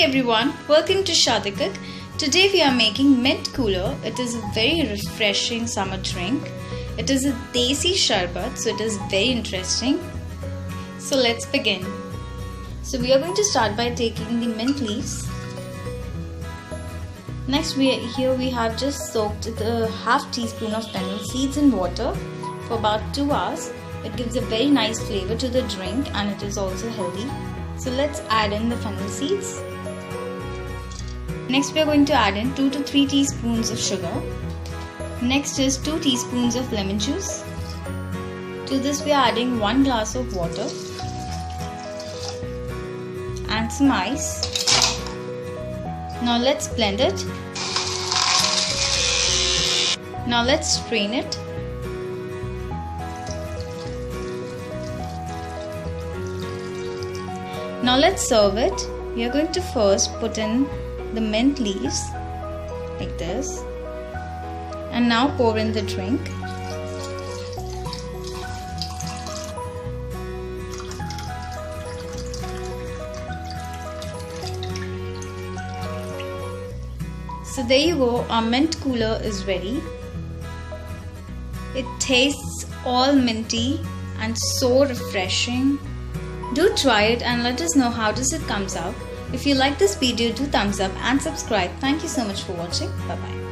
everyone, welcome to Shadi Cook. Today we are making mint cooler. It is a very refreshing summer drink. It is a desi sharbat, so it is very interesting. So let's begin. So we are going to start by taking the mint leaves. Next we have just soaked the half teaspoon of fennel seeds in water for about 2 hours. It gives a very nice flavor to the drink and it is also healthy. So let's add in the fennel seeds. Next we are going to add in 2 to 3 teaspoons of sugar. Next is 2 teaspoons of lemon juice. To this we are adding 1 glass of water and some ice. Now let's blend it. Now let's strain it. Now let's serve it. We are going to first put in the mint leaves like this and now pour in the drink. So there you go, our mint cooler is ready. It tastes all minty and so refreshing. Do try it and let us know how does it comes out. If you like this video, do thumbs up and subscribe. Thank you so much for watching. Bye bye.